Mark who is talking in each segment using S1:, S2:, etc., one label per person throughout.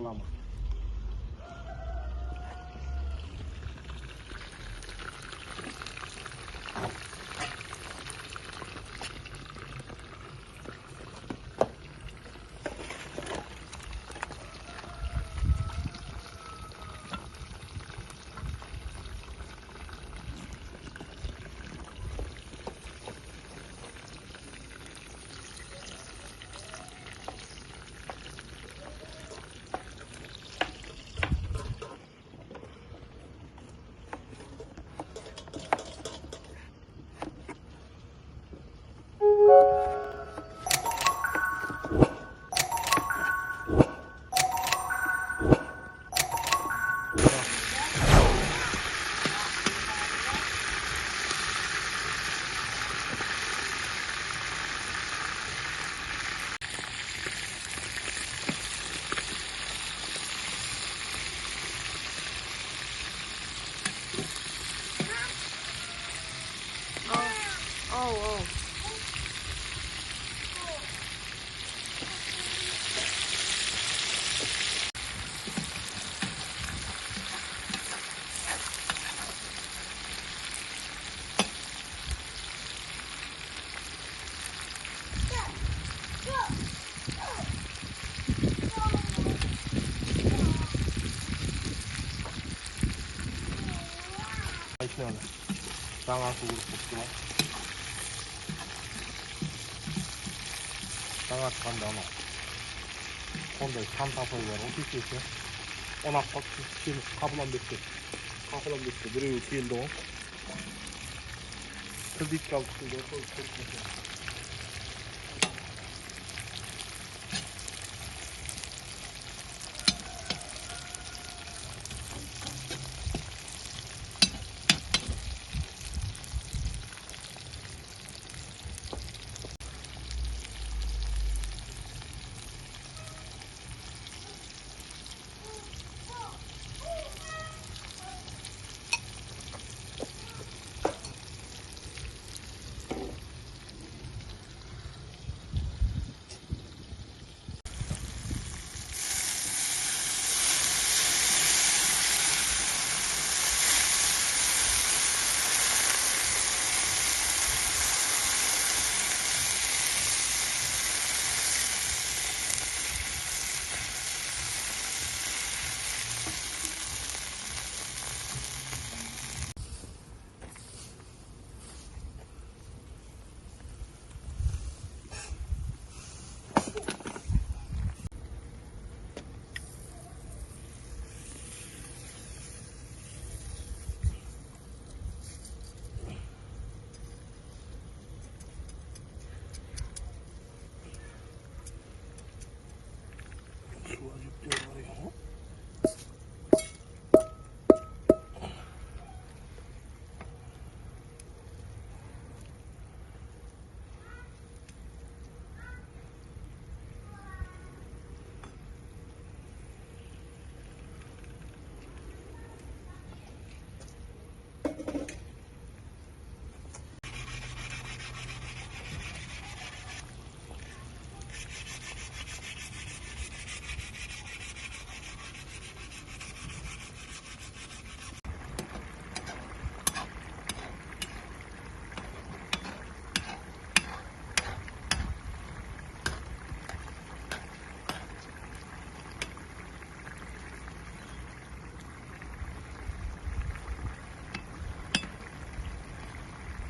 S1: sulama. Ayşe'yle 장아찌 그렇고 장아찌 간다 너 근데 산타서야 어떻게 있어? 오나 지금 가불안 됐지 그리고 뒤에도 그뒤값 그거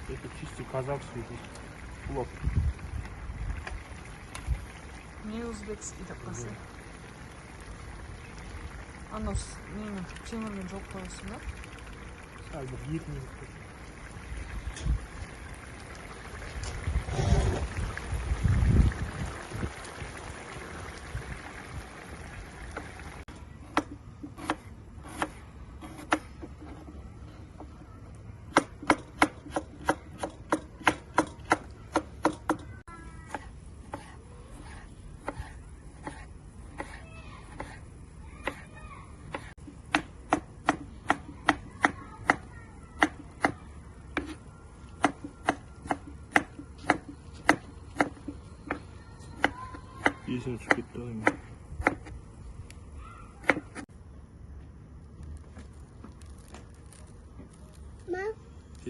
S1: Это чисто казахский плов.
S2: Не узбекский такасы. Нені темірмен жоқ қойсын ба?
S1: Сәл бір есім түсіп кетті ғой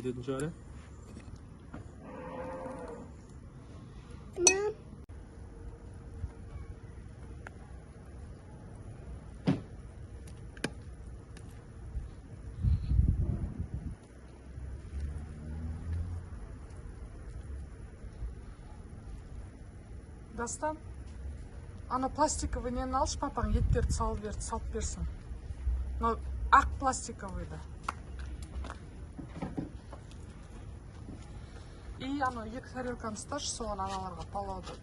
S1: кететін шығар,
S2: Дастан, ана пластиковый нені алшы, папаң еттерді салып берсін. Но ақ пластиковыйды. И ана екі тарелканы ұсташы, соған аналарға палауды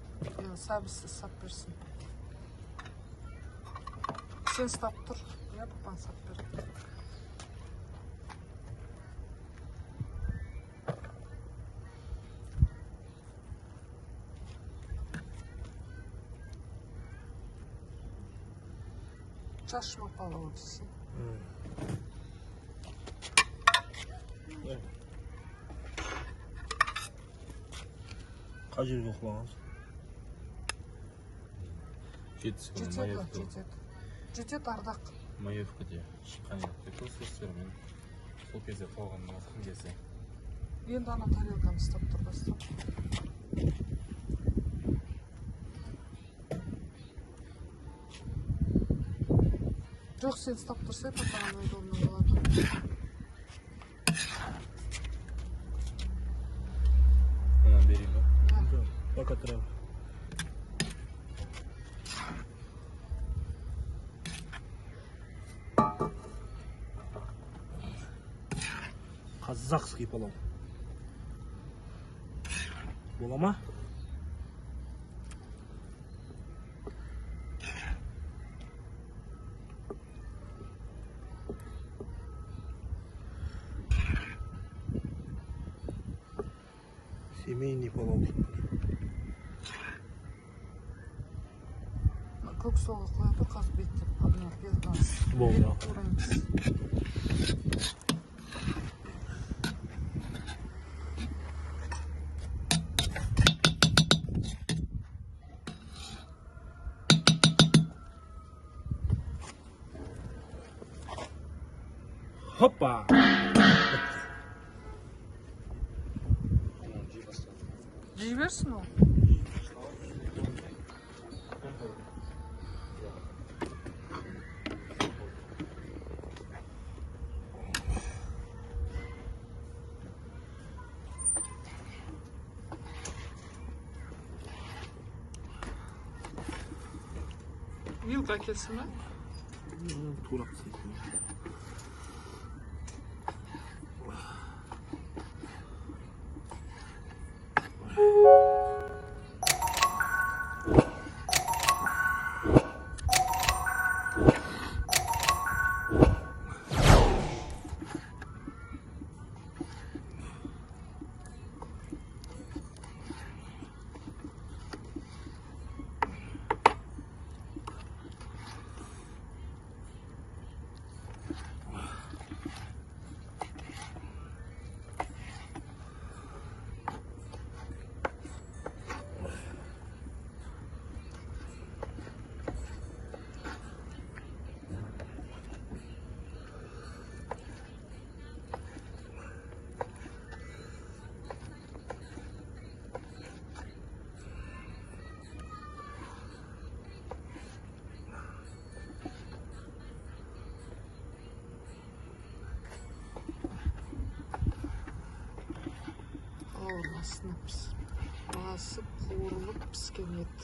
S2: сәбісі сап берсін. Сен ұстап тұр, я папаң сап бер. Чашма палау десін.
S1: Қай жерге құлағансың?
S2: Жетеді Ардақ.
S3: Маевкаде шыққан еді. Көстермен сол кезде қалған мынасқан кезде.
S2: Енді ана тарелканы ұстап тұр, Дастан. Жоқ, сен ұстап тұрсай, папаң ойдолмен болады.
S3: Анан берейін ба?
S1: Пока тұрам. Казахский палау. Бола ма? Семейный палау.
S2: Көк соға қояды, қазір беттеп, адына безданыз.
S1: Болды. Hoppa!
S2: Жей берсін ол. Вилка келсін бе?
S1: Тура қысылсын.
S2: Астына басып қуырылып піскен ет.